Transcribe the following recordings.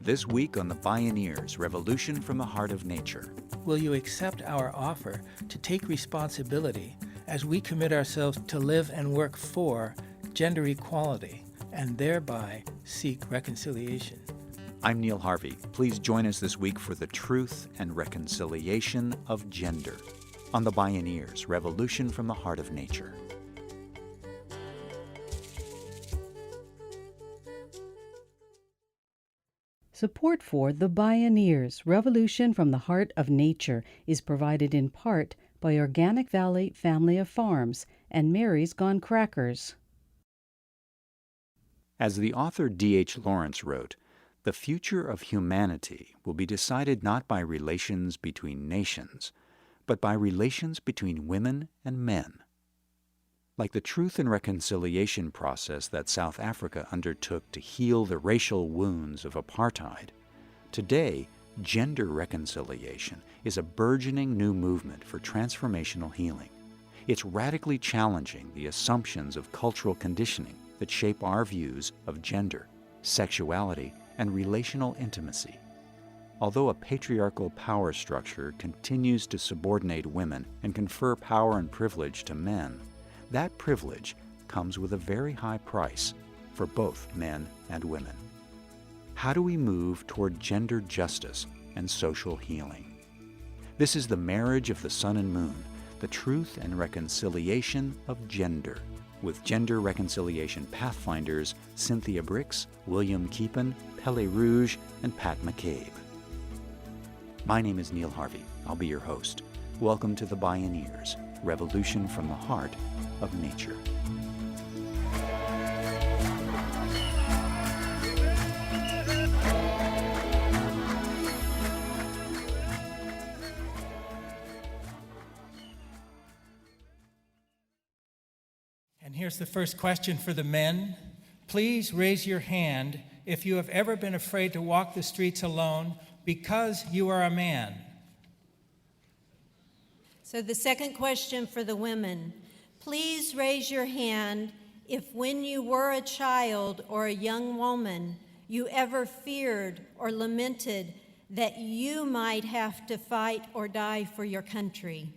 This week on the Bioneers, Revolution from the Heart of Nature. Will you accept our offer to take responsibility as we commit ourselves to live and work for gender equality and thereby seek reconciliation? I'm Neil Harvey. Please join us this week for the truth and reconciliation of gender on the Bioneers, Revolution from the Heart of Nature. Support for The Bioneers, Revolution from the Heart of Nature is provided in part by Organic Valley Family of Farms and Mary's Gone Crackers. As the author D.H. Lawrence wrote, the future of humanity will be decided not by relations between nations, but by relations between women and men. Like the truth and reconciliation process that South Africa undertook to heal the racial wounds of apartheid, today, gender reconciliation is a burgeoning new movement for transformational healing. It's radically challenging the assumptions of cultural conditioning that shape our views of gender, sexuality, and relational intimacy. Although a patriarchal power structure continues to subordinate women and confer power and privilege to men, that privilege comes with a very high price for both men and women. How do we move toward gender justice and social healing? This is the marriage of the sun and moon, the truth and reconciliation of gender, with gender reconciliation pathfinders Cynthia Brix, William Keepin, Pele Rouge, and Pat McCabe. My name is Neil Harvey. I'll be your host. Welcome to the Bioneers, Revolution from the Heart of Nature. And here's the first question for the men. Please raise your hand if you have ever been afraid to walk the streets alone because you are a man. So the second question for the women. Please raise your hand if when you were a child or a young woman, you ever feared or lamented that you might have to fight or die for your country.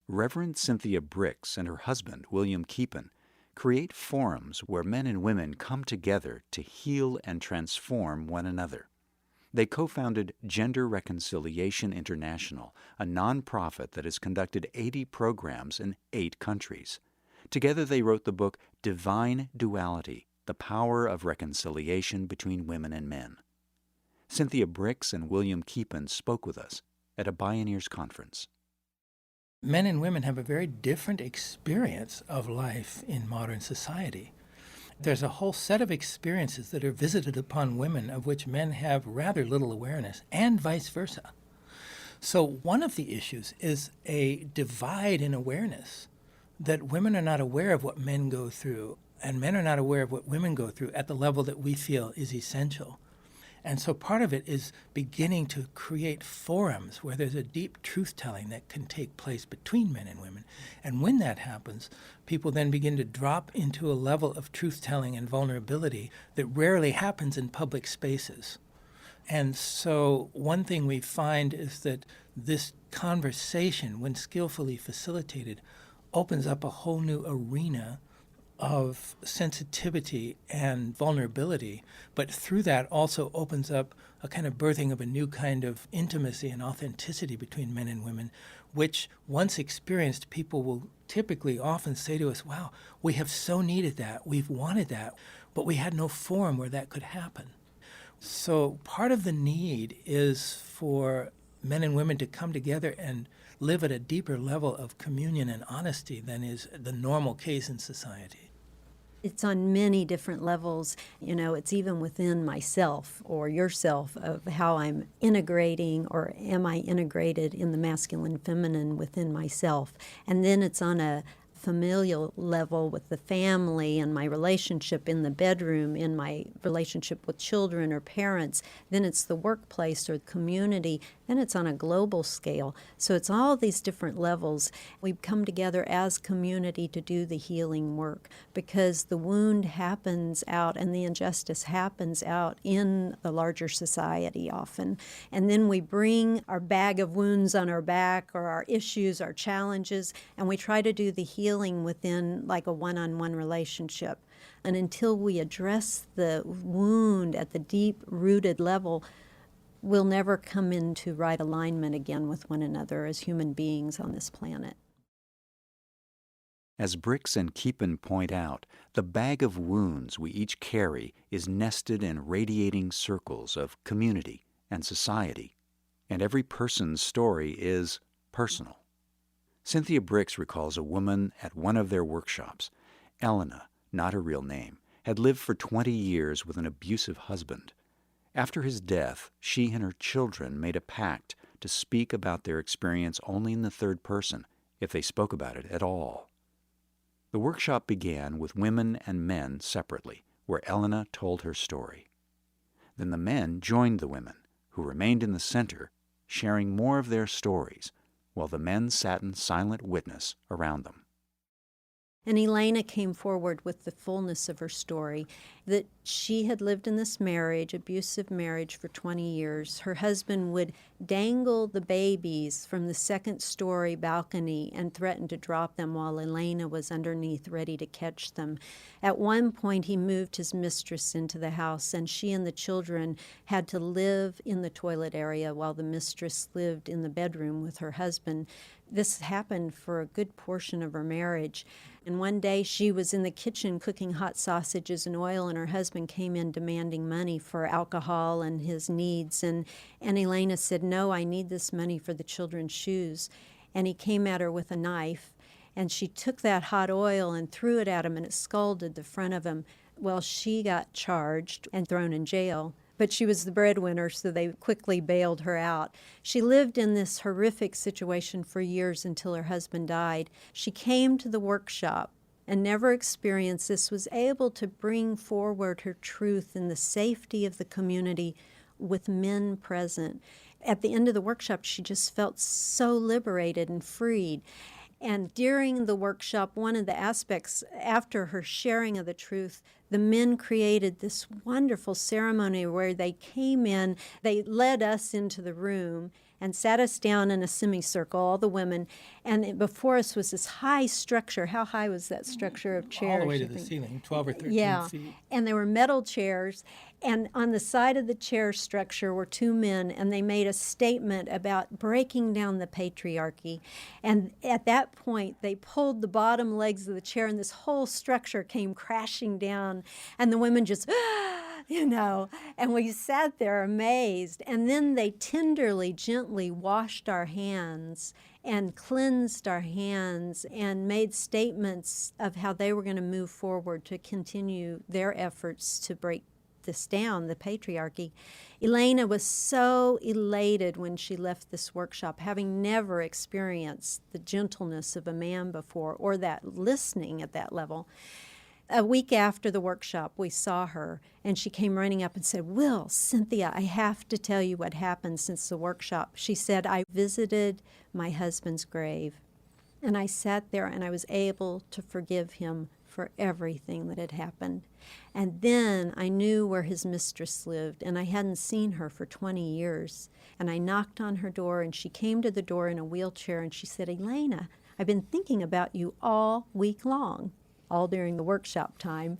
Reverend Cynthia Brix and her husband, William Keepin, create forums where men and women come together to heal and transform one another. They co-founded Gender Reconciliation International, a nonprofit that has conducted 80 programs in 8 countries. Together they wrote the book Divine Duality, The Power of Reconciliation Between Women and Men. Cynthia Brix and William Keepin spoke with us at a Bioneers conference. Men and women have a very different experience of life in modern society. There's a whole set of experiences that are visited upon women of which men have rather little awareness, and vice versa. So one of the issues is a divide in awareness, that women are not aware of what men go through, and men are not aware of what women go through at the level that we feel is essential. And so part of it is beginning to create forums where there's a deep truth-telling that can take place between men and women. And when that happens, people then begin to drop into a level of truth-telling and vulnerability that rarely happens in public spaces. And so one thing we find is that this conversation, when skillfully facilitated, opens up a whole new arena of sensitivity and vulnerability, but through that also opens up a kind of birthing of a new kind of intimacy and authenticity between men and women, which once experienced, people will typically often say to us, wow, we have so needed that, we've wanted that, but we had no forum where that could happen. So part of the need is for men and women to come together and live at a deeper level of communion and honesty than is the normal case in society. It's on many different levels. It's even within myself or yourself of how I'm integrating or am I integrated in the masculine feminine within myself. And then it's on a familial level with the family and my relationship in the bedroom, in my relationship with children or parents. Then it's the workplace or the community. then it's on a global scale. So it's all these different levels. We come together as community to do the healing work because the wound happens out and the injustice happens out in the larger society often. And then we bring our bag of wounds on our back or our issues, our challenges, and we try to do the healing within like a one-on-one relationship. And until we address the wound at the deep-rooted level, we'll never come into right alignment again with one another as human beings on this planet. As Brix and Keepin point out, the bag of wounds we each carry is nested in radiating circles of community and society, and every person's story is personal. Cynthia Brix recalls a woman at one of their workshops. Elena, not her real name, had lived for 20 years with an abusive husband. After his death, she and her children made a pact to speak about their experience only in the third person, if they spoke about it at all. The workshop began with women and men separately, where Elena told her story. Then the men joined the women, who remained in the center, sharing more of their stories, while the men sat in silent witness around them. And Elena came forward with the fullness of her story, that she had lived in this marriage, abusive marriage, for 20 years. Her husband would dangle the babies from the second-story balcony and threaten to drop them while Elena was underneath ready to catch them. At one point, he moved his mistress into the house, and she and the children had to live in the toilet area while the mistress lived in the bedroom with her husband. This happened for a good portion of her marriage. And one day she was in the kitchen cooking hot sausages and oil, and her husband came in demanding money for alcohol and his needs. And Elena said, "No, I need this money for the children's shoes." And he came at her with a knife, and she took that hot oil and threw it at him, and it scalded the front of him. Well, she got charged and thrown in jail. But she was the breadwinner, so they quickly bailed her out. She lived in this horrific situation for years until her husband died. She came to the workshop and never experienced this, was able to bring forward her truth in the safety of the community with men present. At the end of the workshop, she just felt so liberated and freed. And during the workshop, one of the aspects, after her sharing of the truth, the men created this wonderful ceremony where they came in, they led us into the room and sat us down in a semicircle, all the women, and before us was this high structure. How high was that structure of chairs? All the way to the ceiling, 12 or 13 feet. And there were metal chairs, and on the side of the chair structure were two men, and they made a statement about breaking down the patriarchy. And at that point, they pulled the bottom legs of the chair, and this whole structure came crashing down, and the women just, and we sat there amazed. And then they tenderly, gently washed our hands and cleansed our hands and made statements of how they were going to move forward to continue their efforts to break this down, the patriarchy. Elena was so elated when she left this workshop, having never experienced the gentleness of a man before or that listening at that level. A week after the workshop, we saw her, and she came running up and said, "Will, Cynthia, I have to tell you what happened since the workshop." She said, "I visited my husband's grave, and I sat there and I was able to forgive him for everything that had happened. And then I knew where his mistress lived, and I hadn't seen her for 20 years. And I knocked on her door, and she came to the door in a wheelchair, and she said, 'Elena, I've been thinking about you all week long,' all during the workshop time.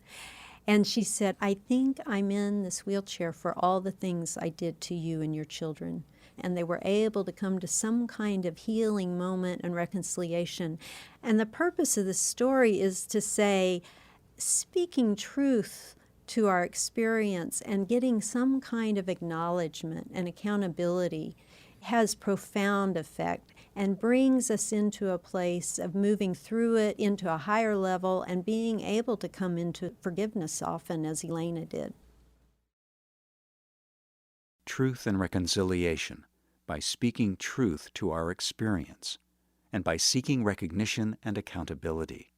And she said, 'I think I'm in this wheelchair for all the things I did to you and your children.'" And they were able to come to some kind of healing moment and reconciliation. And the purpose of this story is to say, speaking truth to our experience and getting some kind of acknowledgement and accountability has profound effect and brings us into a place of moving through it into a higher level and being able to come into forgiveness often, as Elena did. Truth and reconciliation, by speaking truth to our experience, and by seeking recognition and accountability.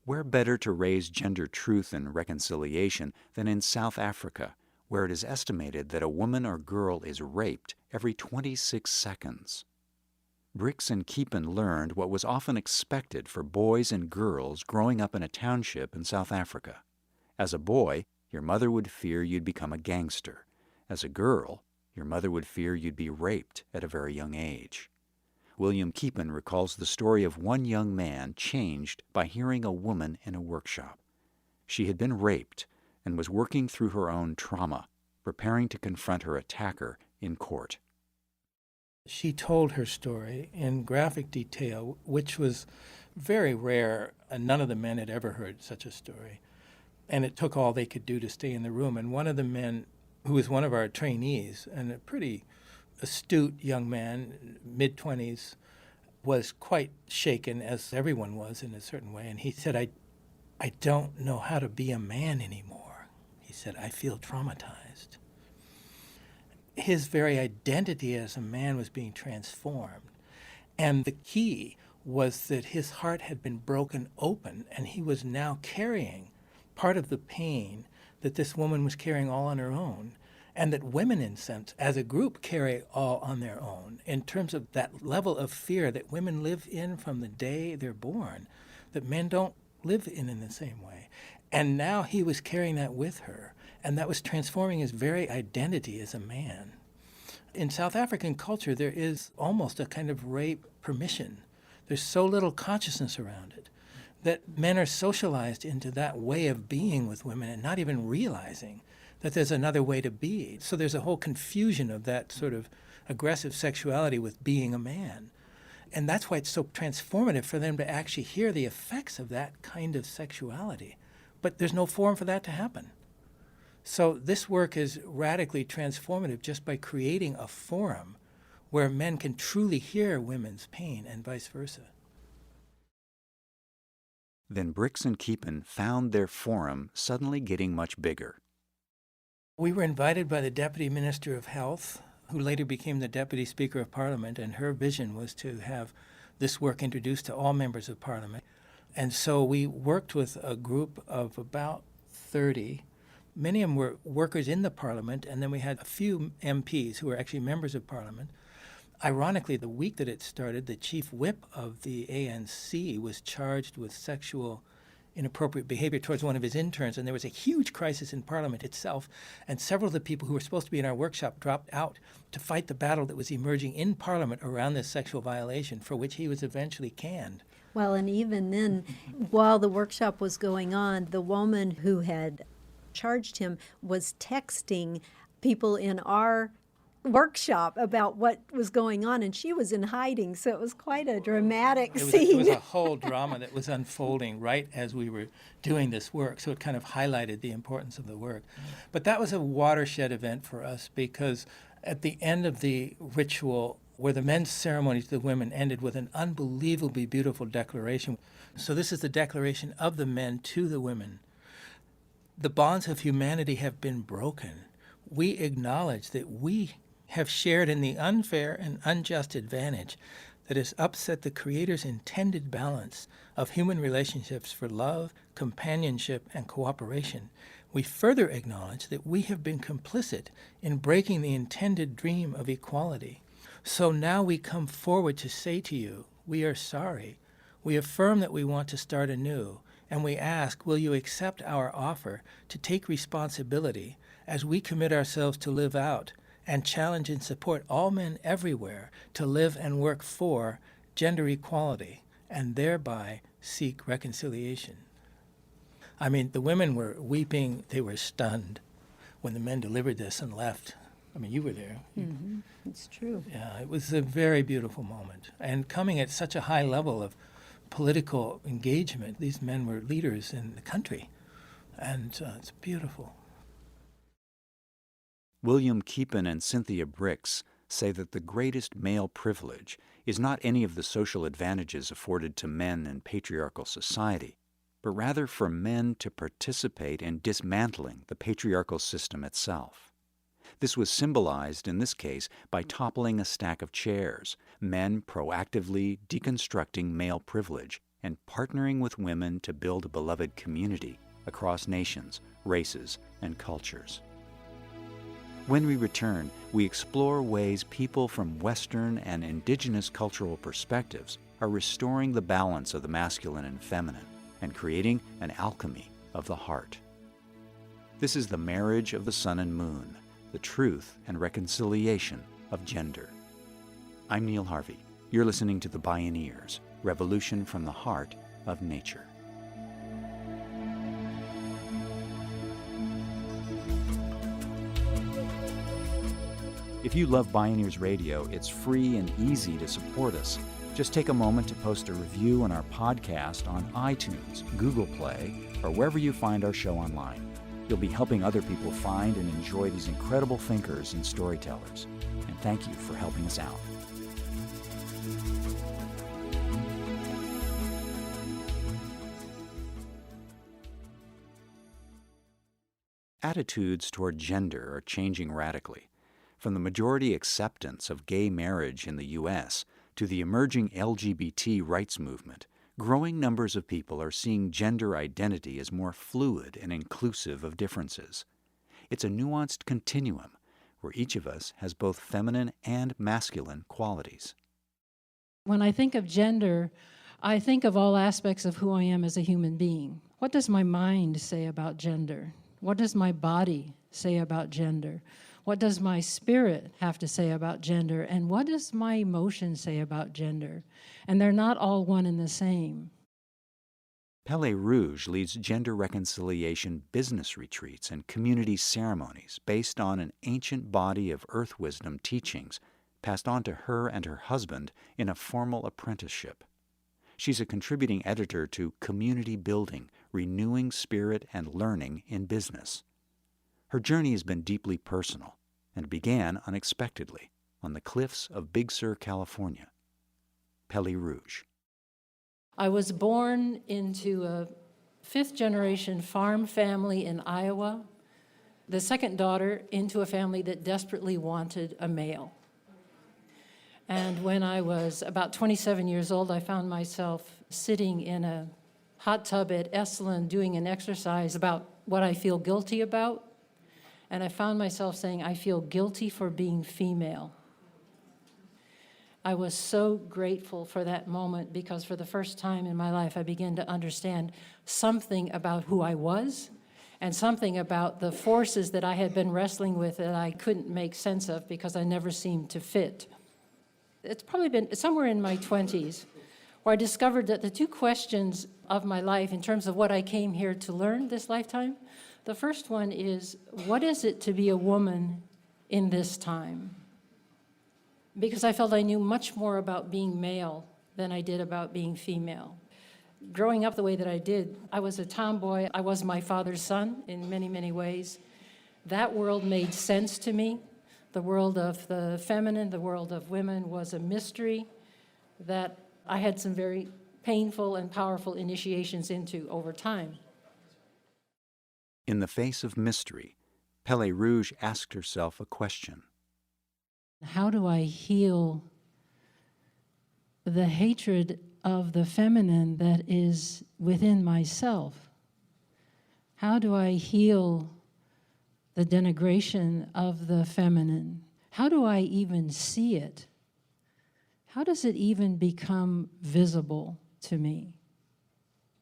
Where better to raise gender truth and reconciliation than in South Africa, where it is estimated that a woman or girl is raped every 26 seconds. Brix and Keepin learned what was often expected for boys and girls growing up in a township in South Africa. As a boy, your mother would fear you'd become a gangster. As a girl, your mother would fear you'd be raped at a very young age. William Keepin recalls the story of one young man changed by hearing a woman in a workshop. She had been raped and was working through her own trauma, preparing to confront her attacker in court. She told her story in graphic detail, which was very rare, and none of the men had ever heard such a story. And it took all they could do to stay in the room. And one of the men, who was one of our trainees, and a pretty astute young man, mid-20s, was quite shaken, as everyone was in a certain way. And he said, I don't know how to be a man anymore. He said, I feel traumatized. His very identity as a man was being transformed. And the key was that his heart had been broken open, and he was now carrying part of the pain that this woman was carrying all on her own, and that women, in a sense, as a group, carry all on their own, in terms of that level of fear that women live in from the day they're born, that men don't live in the same way. And now he was carrying that with her, and that was transforming his very identity as a man. In South African culture, there is almost a kind of rape permission. There's so little consciousness around it that men are socialized into that way of being with women and not even realizing that there's another way to be. So there's a whole confusion of that sort of aggressive sexuality with being a man. And that's why it's so transformative for them to actually hear the effects of that kind of sexuality. But there's no forum for that to happen. So this work is radically transformative just by creating a forum where men can truly hear women's pain and vice versa. Then Brix and Keepin found their forum suddenly getting much bigger. We were invited by the Deputy Minister of Health, who later became the Deputy Speaker of Parliament, and her vision was to have this work introduced to all members of Parliament. And so we worked with a group of about 30. Many of them were workers in the Parliament, and then we had a few MPs who were actually members of Parliament. Ironically, the week that it started, the chief whip of the ANC was charged with sexual inappropriate behavior towards one of his interns, and there was a huge crisis in Parliament itself, and several of the people who were supposed to be in our workshop dropped out to fight the battle that was emerging in Parliament around this sexual violation, for which he was eventually canned. Well, and even then, while the workshop was going on, the woman who had charged him was texting people in our workshop about what was going on, and she was in hiding, so it was quite a dramatic scene. It was a whole drama that was unfolding right as we were doing this work, so it kind of highlighted the importance of the work. But that was a watershed event for us, because at the end of the ritual, where the men's ceremony to the women ended with an unbelievably beautiful declaration. So this is the declaration of the men to the women. The bonds of humanity have been broken. We acknowledge that we have shared in the unfair and unjust advantage that has upset the Creator's intended balance of human relationships for love, companionship, and cooperation. We further acknowledge that we have been complicit in breaking the intended dream of equality. So now we come forward to say to you, we are sorry. We affirm that we want to start anew, and we ask, will you accept our offer to take responsibility as we commit ourselves to live out and challenge and support all men everywhere to live and work for gender equality and thereby seek reconciliation. I mean, the women were weeping. They were stunned when the men delivered this and left. I mean, you were there. Mm-hmm. It's true. Yeah, it was a very beautiful moment. And coming at such a high level of political engagement, these men were leaders in the country. And it's beautiful. William Keepin and Cynthia Brix say that the greatest male privilege is not any of the social advantages afforded to men in patriarchal society, but rather for men to participate in dismantling the patriarchal system itself. This was symbolized in this case by toppling a stack of chairs, men proactively deconstructing male privilege and partnering with women to build a beloved community across nations, races, and cultures. When we return, we explore ways people from Western and indigenous cultural perspectives are restoring the balance of the masculine and feminine and creating an alchemy of the heart. This is the marriage of the sun and moon, the truth and reconciliation of gender. I'm Neil Harvey. You're listening to the Bioneers, Revolution from the Heart of Nature. If you love Bioneers Radio, it's free and easy to support us. Just take a moment to post a review on our podcast on iTunes, Google Play, or wherever you find our show online. You'll be helping other people find and enjoy these incredible thinkers and storytellers. And thank you for helping us out. Attitudes toward gender are changing radically. From the majority acceptance of gay marriage in the U.S. to the emerging LGBT rights movement, growing numbers of people are seeing gender identity as more fluid and inclusive of differences. It's a nuanced continuum where each of us has both feminine and masculine qualities. When I think of gender, I think of all aspects of who I am as a human being. What does my mind say about gender? What does my body say about gender? What does my spirit have to say about gender? And what does my emotion say about gender? And they're not all one and the same. Pele Rouge leads gender reconciliation business retreats and community ceremonies based on an ancient body of earth wisdom teachings passed on to her and her husband in a formal apprenticeship. She's a contributing editor to Community Building, Renewing Spirit and Learning in Business. Her journey has been deeply personal and began unexpectedly on the cliffs of Big Sur, California. Pele Rouge. I was born into a fifth-generation farm family in Iowa, the second daughter into a family that desperately wanted a male. And when I was about 27 years old, I found myself sitting in a hot tub at Esalen doing an exercise about what I feel guilty about. And I found myself saying, I feel guilty for being female. I was so grateful for that moment because for the first time in my life, I began to understand something about who I was and something about the forces that I had been wrestling with that I couldn't make sense of because I never seemed to fit. It's probably been somewhere in my 20s where I discovered that the two questions of my life in terms of what I came here to learn this lifetime, the first one is, what is it to be a woman in this time? Because I felt I knew much more about being male than I did about being female. Growing up the way that I did, I was a tomboy. I was my father's son in many, many ways. That world made sense to me. The world of the feminine, the world of women was a mystery that I had some very painful and powerful initiations into over time. In the face of mystery, Pele Rouge asked herself a question. How do I heal the hatred of the feminine that is within myself? How do I heal the denigration of the feminine? How do I even see it? How does it even become visible to me?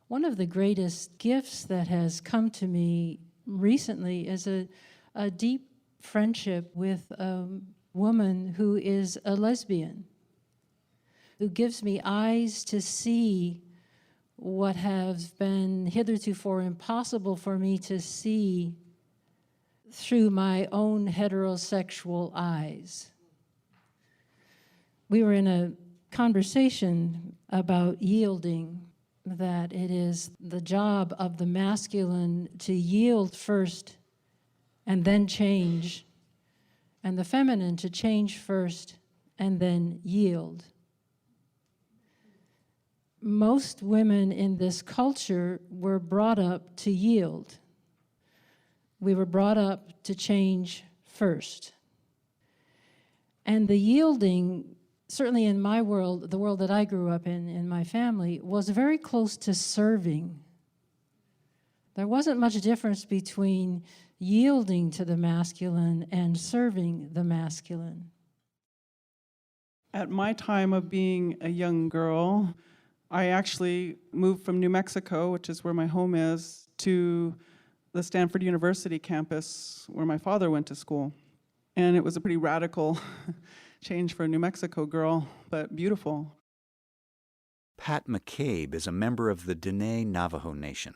One of the greatest gifts that has come to me recently is a deep friendship with a woman who is a lesbian, who gives me eyes to see what has been hitherto impossible for me to see through my own heterosexual eyes. We were in a conversation about yielding, that it is the job of the masculine to yield first and then change, and the feminine to change first and then yield. Most women in this culture were brought up to yield. We were brought up to change first. And the yielding, certainly in my world, the world that I grew up in my family, was very close to serving. There wasn't much difference between yielding to the masculine and serving the masculine. At my time of being a young girl, I actually moved from New Mexico, which is where my home is, to the Stanford University campus where my father went to school. And it was a pretty radical change for a New Mexico girl, but beautiful. Pat McCabe is a member of the Diné Navajo Nation.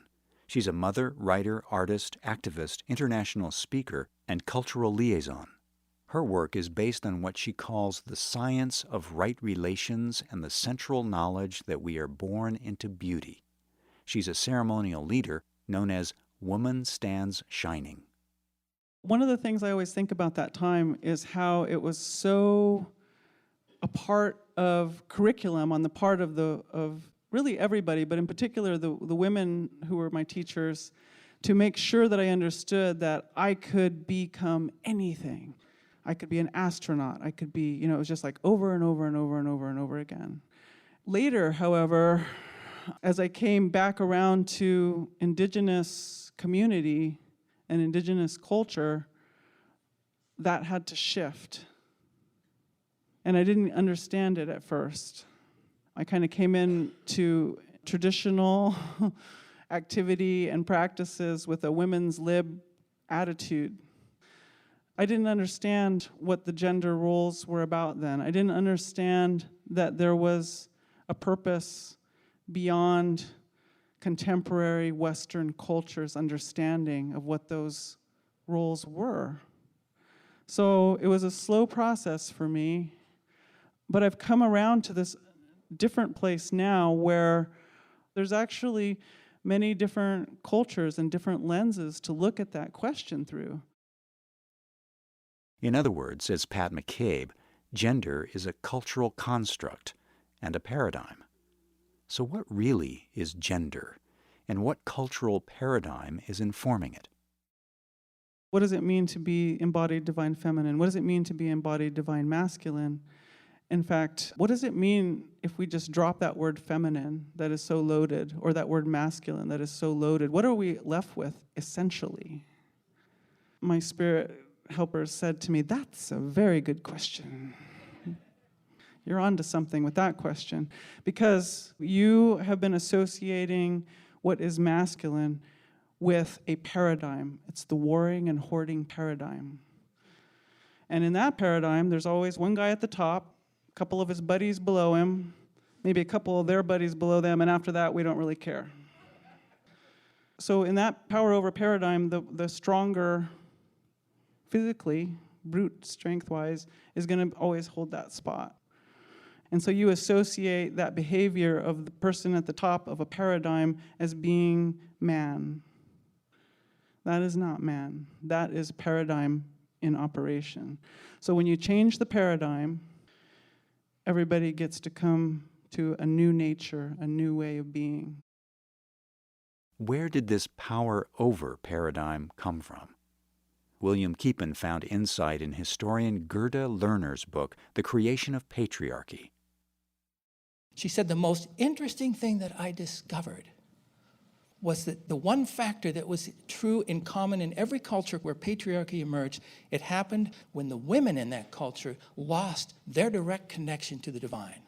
She's a mother, writer, artist, activist, international speaker, and cultural liaison. Her work is based on what she calls the science of right relations and the central knowledge that we are born into beauty. She's a ceremonial leader known as Woman Stands Shining. One of the things I always think about that time is how it was so a part of curriculum on the part of really everybody, but in particular the women who were my teachers, to make sure that I understood that I could become anything. I could be an astronaut. I could be, it was just like over and over and over and over and over again. Later, however, as I came back around to indigenous community and indigenous culture, that had to shift. And I didn't understand it at first. I kind of came into traditional activity and practices with a women's lib attitude. I didn't understand what the gender roles were about then. I didn't understand that there was a purpose beyond contemporary Western culture's understanding of what those roles were. So it was a slow process for me, but I've come around to this different place now where there's actually many different cultures and different lenses to look at that question through. In other words, says Pat McCabe, gender is a cultural construct and a paradigm. So what really is gender, and what cultural paradigm is informing it? What does it mean to be embodied divine feminine? What does it mean to be embodied divine masculine? In fact, what does it mean if we just drop that word feminine that is so loaded, or that word masculine that is so loaded? What are we left with, essentially? My spirit helper said to me, "That's a very good question. You're onto something with that question, because you have been associating what is masculine with a paradigm. It's the warring and hoarding paradigm. And in that paradigm, there's always one guy at the top, a couple of his buddies below him, maybe a couple of their buddies below them, and after that, we don't really care. So in that power over paradigm, the stronger physically, brute strength-wise, is going to always hold that spot. And so you associate that behavior of the person at the top of a paradigm as being man. That is not man. That is paradigm in operation. So when you change the paradigm, everybody gets to come to a new nature, a new way of being. Where did this power over paradigm come from? William Keepin found insight in historian Gerda Lerner's book, The Creation of Patriarchy. She said the most interesting thing that I discovered was that the one factor that was true in common in every culture where patriarchy emerged, it happened when the women in that culture lost their direct connection to the divine.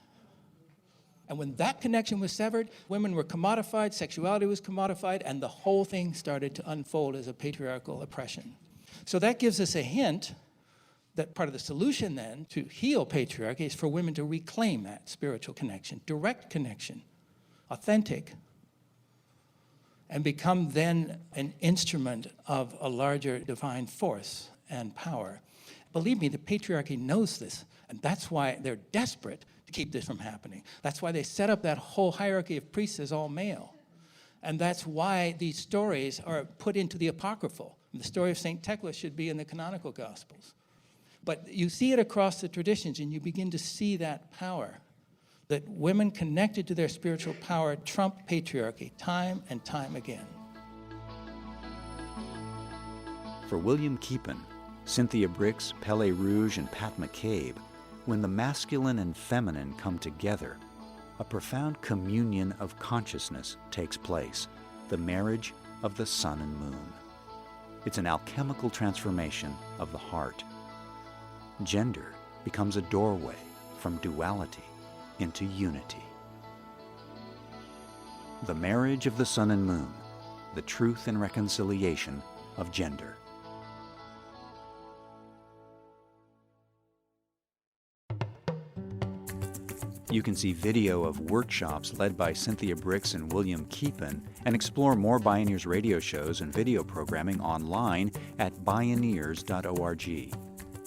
And when that connection was severed, women were commodified, sexuality was commodified, and the whole thing started to unfold as a patriarchal oppression. So that gives us a hint that part of the solution then to heal patriarchy is for women to reclaim that spiritual connection, direct connection, authentic, and become then an instrument of a larger divine force and power. Believe me, the patriarchy knows this, and that's why they're desperate to keep this from happening. That's why they set up that whole hierarchy of priests as all male. And that's why these stories are put into the apocryphal. The story of St. Tekla should be in the canonical Gospels. But you see it across the traditions, and you begin to see that power, that women connected to their spiritual power trump patriarchy time and time again. For William Keepin, Cynthia Brix, Pele Rouge, and Pat McCabe, when the masculine and feminine come together, a profound communion of consciousness takes place, the marriage of the sun and moon. It's an alchemical transformation of the heart. Gender becomes a doorway from duality into unity. The marriage of the sun and moon, the truth and reconciliation of gender. You can see video of workshops led by Cynthia Brix and William Keepin and explore more Bioneers radio shows and video programming online at bioneers.org.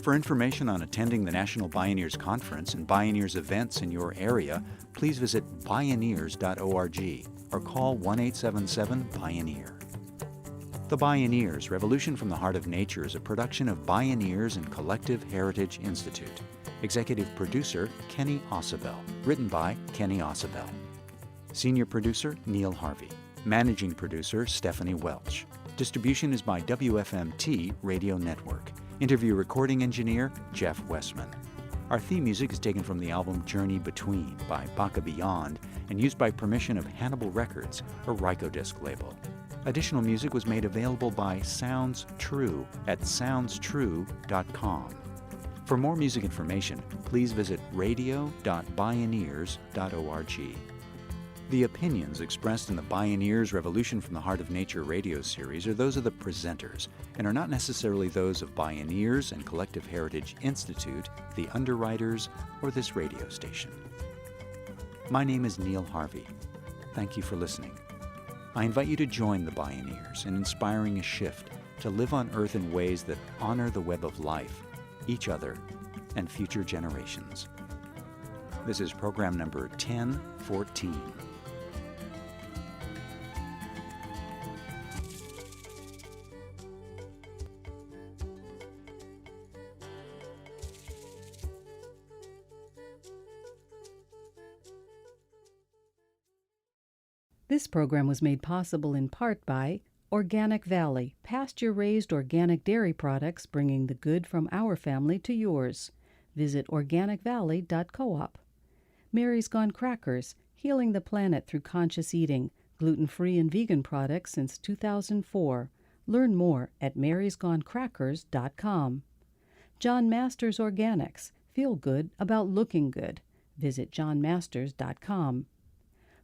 For information on attending the National Bioneers Conference and Bioneers events in your area, please visit bioneers.org or call 1-877-BIONEER. The Bioneers, Revolution from the Heart of Nature is a production of Bioneers and Collective Heritage Institute. Executive producer, Kenny Ausubel. Written by Kenny Ausubel. Senior producer, Neil Harvey. Managing producer, Stephanie Welch. Distribution is by WFMT Radio Network. Interview recording engineer, Jeff Westman. Our theme music is taken from the album Journey Between by Baka Beyond and used by permission of Hannibal Records, a Rykodisc label. Additional music was made available by Sounds True at soundstrue.com. For more music information, please visit radio.bioneers.org. The opinions expressed in the Bioneers Revolution from the Heart of Nature radio series are those of the presenters and are not necessarily those of Bioneers and Collective Heritage Institute, the underwriters, or this radio station. My name is Neil Harvey. Thank you for listening. I invite you to join the Bioneers in inspiring a shift to live on Earth in ways that honor the web of life, each other, and future generations. This is program number 1014. This program was made possible in part by Organic Valley, pasture-raised organic dairy products bringing the good from our family to yours. Visit organicvalley.coop. Mary's Gone Crackers, healing the planet through conscious eating, gluten-free and vegan products since 2004. Learn more at marysgonecrackers.com. John Masters Organics, feel good about looking good. Visit johnmasters.com.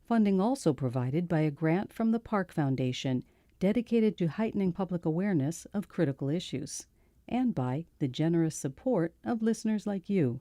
Funding also provided by a grant from the Park Foundation, dedicated to heightening public awareness of critical issues, and by the generous support of listeners like you.